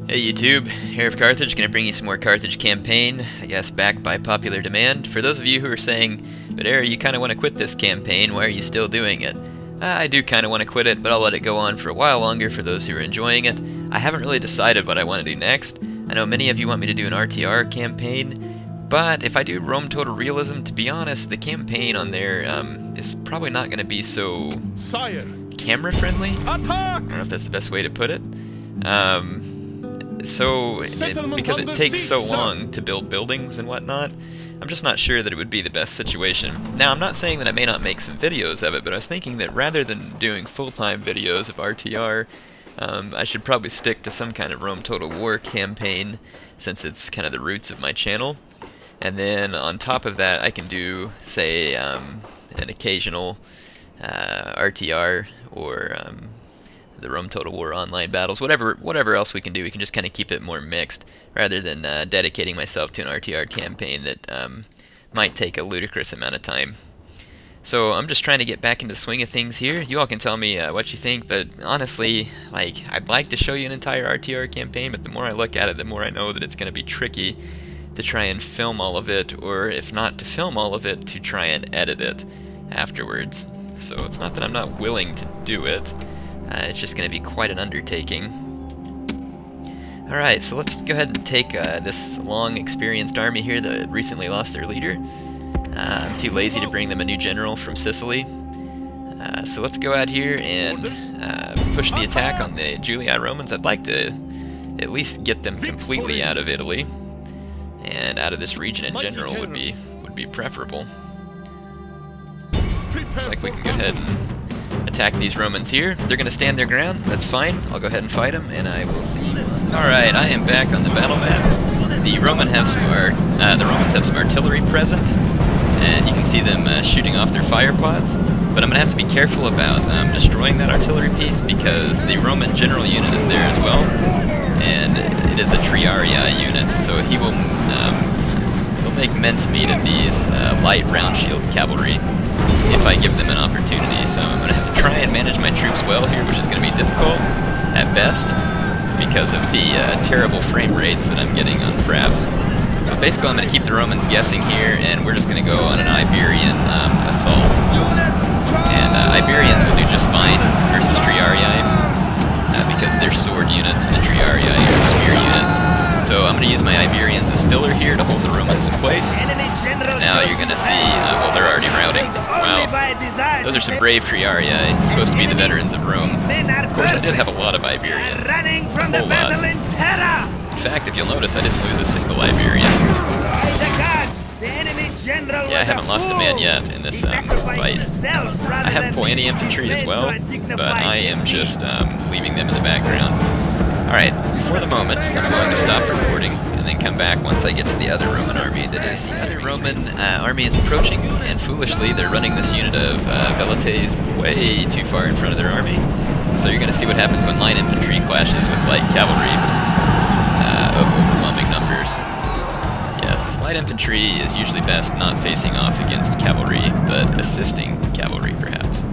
Hey YouTube, here of Carthage, gonna bring you some more Carthage campaign, I guess backed by popular demand. For those of you who are saying, but Eric, you kinda wanna quit this campaign, why are you still doing it? I do kinda wanna quit it, but I'll let it go on for a while longer for those who are enjoying it. I haven't really decided what I want to do next. I know many of you want me to do an RTR campaign, but if I do Rome Total Realism, to be honest, the campaign on there is probably not gonna be so camera friendly. I don't know if that's the best way to put it. Because it takes so long to build buildings and whatnot, I'm just not sure that it would be the best situation. Now, I'm not saying that I may not make some videos of it, but I was thinking that rather than doing full-time videos of RTR, I should probably stick to some kind of Rome Total War campaign, since it's kind of the roots of my channel. And then on top of that, I can do, say, an occasional RTR or the Rome Total War online battles, whatever else we can do. We can just kind of keep it more mixed, rather than dedicating myself to an RTR campaign that might take a ludicrous amount of time. So I'm just trying to get back into the swing of things here. You all can tell me what you think, but honestly, like, I'd like to show you an entire RTR campaign, but the more I look at it, the more I know that it's going to be tricky to try and film all of it, or if not to film all of it, to try and edit it afterwards. So it's not that I'm not willing to do it. It's just going to be quite an undertaking. Alright, so let's go ahead and take this long, experienced army here that recently lost their leader. I'm too lazy to bring them a new general from Sicily. So let's go out here and push the attack on the Julii Romans. I'd like to at least get them completely out of Italy, and out of this region in general would be preferable. Looks like we can go ahead and attack these Romans here. They're going to stand their ground. That's fine. I'll go ahead and fight them, and I will see you. Alright, I am back on the battle map. The Romans have some artillery present, and you can see them shooting off their fire pods. But I'm going to have to be careful about destroying that artillery piece, because the Roman general unit is there as well, and it is a Triarii unit, so he'll make mincemeat of these light round shield cavalry if I give them an opportunity. So I'm going to have to try and manage my troops well here, which is going to be difficult at best because of the terrible frame rates that I'm getting on fraps. But basically, I'm going to keep the Romans guessing here, and we're just going to go on an Iberian assault. And Iberians will do just fine versus Triarii, because they're sword units and the Triarii are spear units. So I'm going to use my Iberians as filler here to hold the Romans in place. And now you're going to see, well, they're already routing. Wow. Those are some brave Triarii, supposed to be the veterans of Rome. Of course, I did have a lot of Iberians. A whole lot. In fact, if you'll notice, I didn't lose a single Iberian. Yeah, I haven't lost a man yet in this fight. I have plenty infantry as well, but I am just leaving them in the background. Alright, for the moment, I'm going to stop recording and then come back once I get to the other Roman army that is... The other Roman army is approaching, and foolishly they're running this unit of velites way too far in front of their army. So you're going to see what happens when line infantry clashes with light cavalry of overwhelming numbers. Yes, light infantry is usually best not facing off against cavalry, but assisting cavalry perhaps.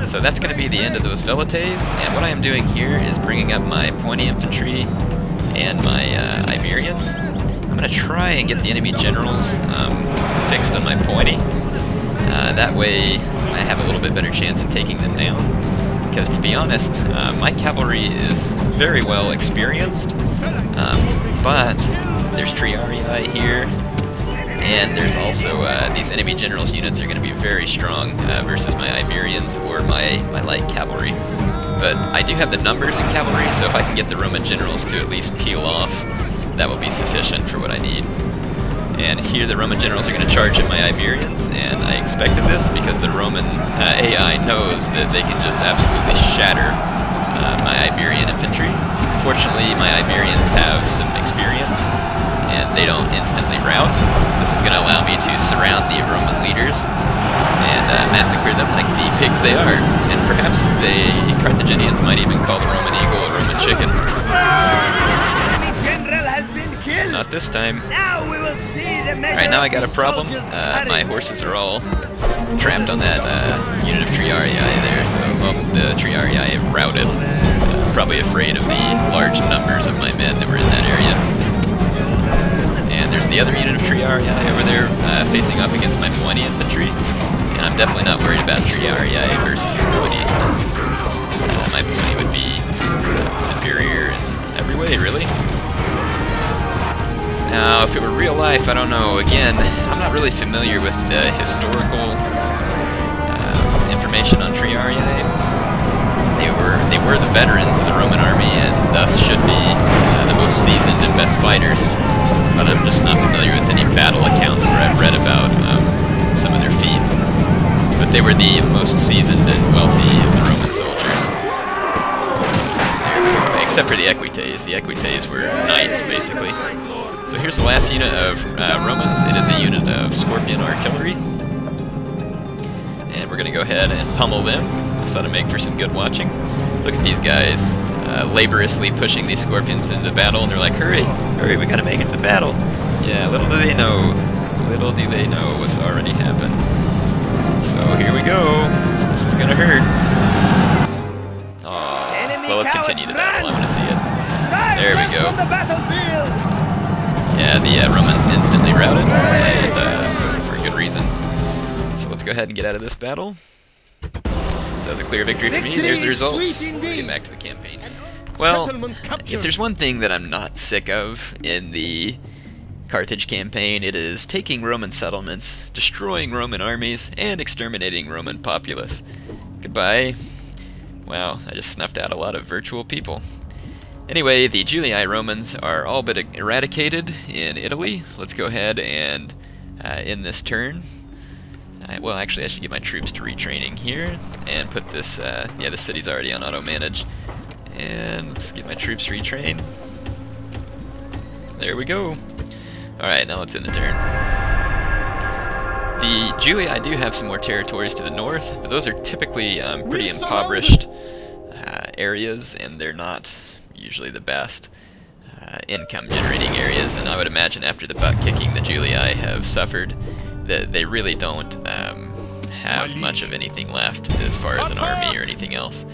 So that's going to be the end of those velites, and what I am doing here is bringing up my pointy infantry and my Iberians. I'm going to try and get the enemy generals fixed on my pointy. That way I have a little bit better chance of taking them down, because to be honest, my cavalry is very well experienced, but there's Triarii here, and there's also these enemy generals units are going to be very strong versus my Iberians or my light cavalry. But I do have the numbers in cavalry, so if I can get the Roman generals to at least peel off, that will be sufficient for what I need. And here the Roman generals are going to charge at my Iberians, and I expected this because the Roman AI knows that they can just absolutely shatter my Iberian infantry. Fortunately, my Iberians have some experience, and they don't instantly rout. This is going to allow me to surround the Roman leaders and massacre them like the pigs they are. And perhaps the Carthaginians might even call the Roman eagle a Roman chicken. Enemy general has been killed. Not this time. Now we will see the measure. Alright, now I got a problem. My horses are all trapped on that unit of Triarii there, so, well, the Triarii have routed. probably afraid of the large numbers of my men that were in that area. And there's the other unit of Triarii over there facing up against my Poeni infantry. And I'm definitely not worried about Triarii versus Poeni. My Poeni would be superior in every way, really. Now, if it were real life, I don't know. Again, I'm not really familiar with the historical information on Triarii. They were the veterans of the Roman army, and thus should be the most seasoned and best fighters. But I'm just not familiar with any battle accounts where I've read about some of their feats. But they were the most seasoned and wealthy of the Roman soldiers. Except for the Equites. The Equites were knights, basically. So here's the last unit of Romans. It is a unit of Scorpion artillery. And we're going to go ahead and pummel them. This ought to make for some good watching. Look at these guys laboriously pushing these Scorpions into battle, and they're like, hurry, hurry, we got to make it to the battle. Yeah, little do they know what's already happened. So here we go. This is going to hurt. Well, let's continue the battle. I want to see it. There we go. Yeah, the Romans instantly routed, and for a good reason. So let's go ahead and get out of this battle. So that was a clear victory for me. There's the results. Let's get back to the campaign. Well, if there's one thing that I'm not sick of in the Carthage campaign, it is taking Roman settlements, destroying Roman armies, and exterminating Roman populace. Goodbye. Wow, I just snuffed out a lot of virtual people. Anyway, the Julii Romans are all but eradicated in Italy. Let's go ahead and end this turn. Well, actually, I should get my troops to retraining here and put this. Yeah, the city's already on auto-manage. And let's get my troops retrained. There we go. Alright, now let's end the turn. The Julii do have some more territories to the north, but those are typically pretty impoverished areas, and they're not usually the best income-generating areas. And I would imagine after the butt-kicking the Julii have suffered, that they really don't have much of anything left as far as an army or anything else.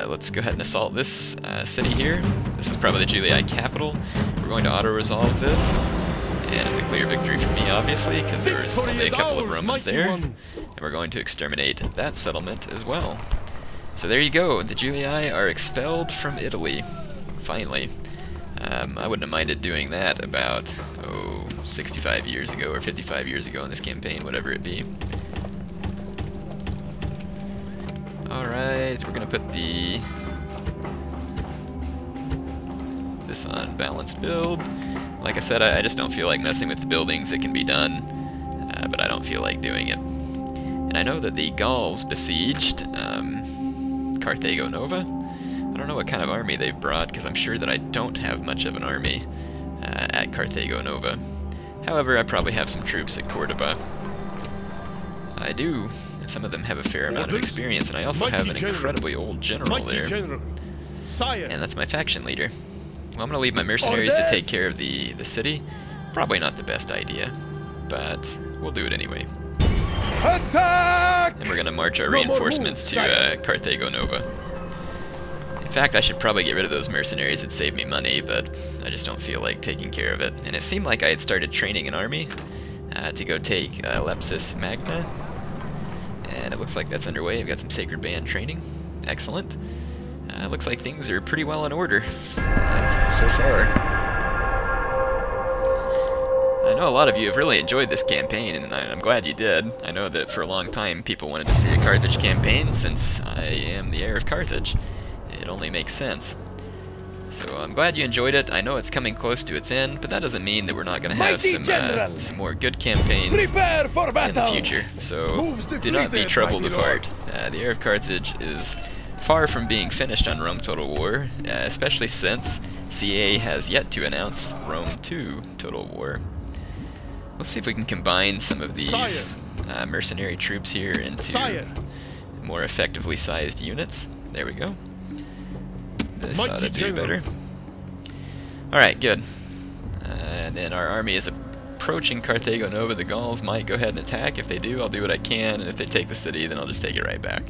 Let's go ahead and assault this city here. This is probably the Julii capital. We're going to auto-resolve this. And it's a clear victory for me, obviously, because there was only a couple of Romans there. And we're going to exterminate that settlement as well. So there you go. The Julii are expelled from Italy. Finally. I wouldn't have minded doing that about, 65 years ago or 55 years ago in this campaign, whatever it be. Alright, we're going to put this on balanced build. Like I said, I just don't feel like messing with the buildings. It can be done, but I don't feel like doing it. And I know that the Gauls besieged Carthago Nova. I don't know what kind of army they've brought, because I'm sure that I don't have much of an army at Carthago Nova. However, I probably have some troops at Cordoba. I do, and some of them have a fair amount of experience, and I also have an incredibly old general there. And that's my faction leader. Well, I'm going to leave my mercenaries to take care of the city. Probably not the best idea, but we'll do it anyway. Attack! And we're going to march our reinforcements to Carthago Nova. In fact, I should probably get rid of those mercenaries. It'd save me money, but I just don't feel like taking care of it. And it seemed like I had started training an army to go take Lepsis Magna. And it looks like that's underway. I've got some Sacred Band training. Excellent. Looks like things are pretty well in order so far. I know a lot of you have really enjoyed this campaign, and I'm glad you did. I know that for a long time people wanted to see a Carthage campaign, since I am the heir of Carthage. It only makes sense. So I'm glad you enjoyed it. I know it's coming close to its end, but that doesn't mean that we're not going to have some more good campaigns in the future. So do not be troubled of heart. The heir of Carthage is far from being finished on Rome Total War, especially since CA has yet to announce Rome 2 Total War. Let's see if we can combine some of these mercenary troops here into more effectively sized units. There we go. This ought to do better. Alright, good. And then our army is approaching Carthago Nova. The Gauls might go ahead and attack. If they do, I'll do what I can, and if they take the city, then I'll just take it right back.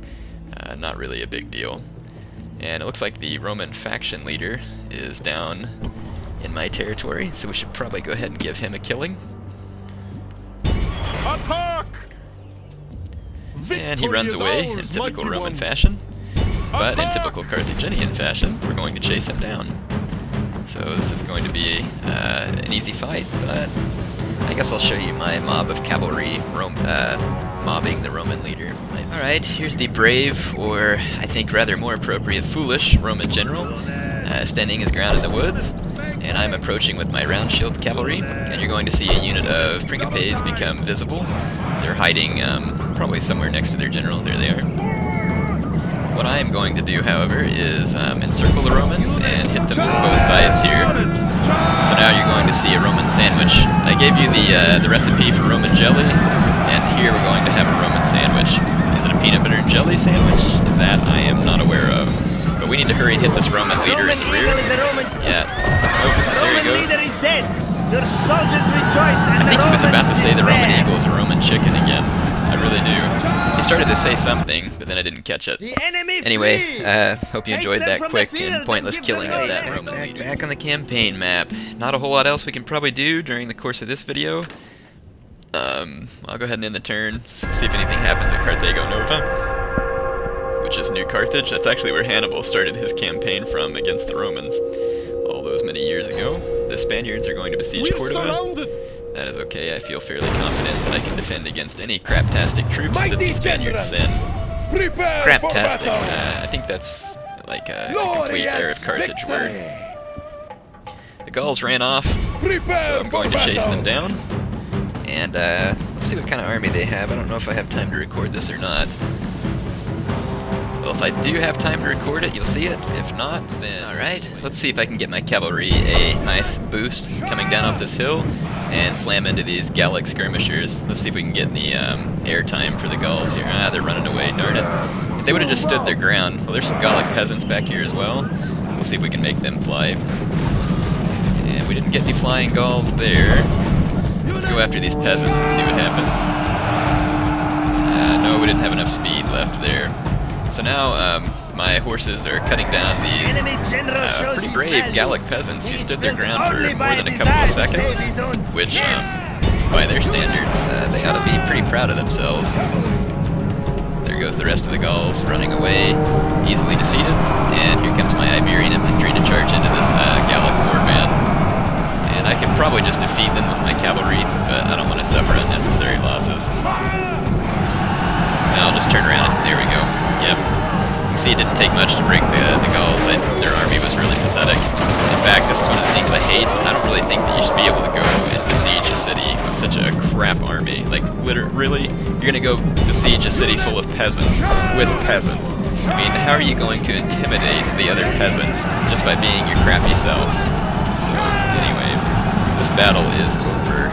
Not really a big deal. And it looks like the Roman faction leader is down in my territory, so we should probably go ahead and give him a killing. Attack! And he runs away in typical Roman fashion, but in typical Carthaginian fashion, we're going to chase him down. So this is going to be an easy fight, but I guess I'll show you my mob of cavalry mobbing the Roman leader. Alright, here's the brave, or I think rather more appropriate, foolish Roman general, standing his ground in the woods, and I'm approaching with my round shield cavalry, and you're going to see a unit of Principes become visible. They're hiding probably somewhere next to their general. There they are. What I am going to do, however, is encircle the Romans and hit them from both sides here. So now you're going to see a Roman sandwich. I gave you the recipe for Roman jelly, and here we're going to have a Roman sandwich. Is it a peanut butter and jelly sandwich? That I am not aware of. But we need to hurry and hit this Roman leader in the rear. Yeah. Oh, there he goes. I think he was about to say the Roman eagle is a Roman chicken again. I really do. He started to say something, but then I didn't catch it. Anyway, hope you enjoyed that quick and pointless killing of that Roman leader. Back on the campaign map. Not a whole lot else we can probably do during the course of this video. I'll go ahead and end the turn, see if anything happens at Carthago Nova, which is New Carthage. That's actually where Hannibal started his campaign from against the Romans all those many years ago. The Spaniards are going to besiege Cordoba. That is okay. I feel fairly confident that I can defend against any craptastic troops that the Spaniards send. Craptastic. I think that's like a complete Heir of Carthage word. The Gauls ran off, so I'm going to chase them down. And let's see what kind of army they have. I don't know if I have time to record this or not. Well, if I do have time to record it, you'll see it. If not, then alright. Let's see if I can get my cavalry a nice boost coming down off this hill and slam into these Gallic skirmishers. Let's see if we can get any air time for the Gauls here. Ah, they're running away, darn it. If they would have just stood their ground. Well, there's some Gallic peasants back here as well. We'll see if we can make them fly. And we didn't get any flying Gauls there. Let's go after these peasants and see what happens. No, we didn't have enough speed left there. So now my horses are cutting down these pretty brave Gallic peasants who stood their ground for more than a couple of seconds, which, by their standards, they ought to be pretty proud of themselves. There goes the rest of the Gauls running away, easily defeated, and here comes my Iberian infantry to charge into this Gallic warband. And I could probably just defeat them with my cavalry, but I don't want to suffer unnecessary losses. Now I'll just turn around and there we go. Yep. You can see it didn't take much to break the Gauls. Their army was really pathetic. In fact, this is one of the things I hate. I don't really think that you should be able to go and besiege a city with such a crap army. Like, really? You're gonna go besiege a city full of peasants with peasants. I mean, how are you going to intimidate the other peasants just by being your crappy self? So, anyway, this battle is over.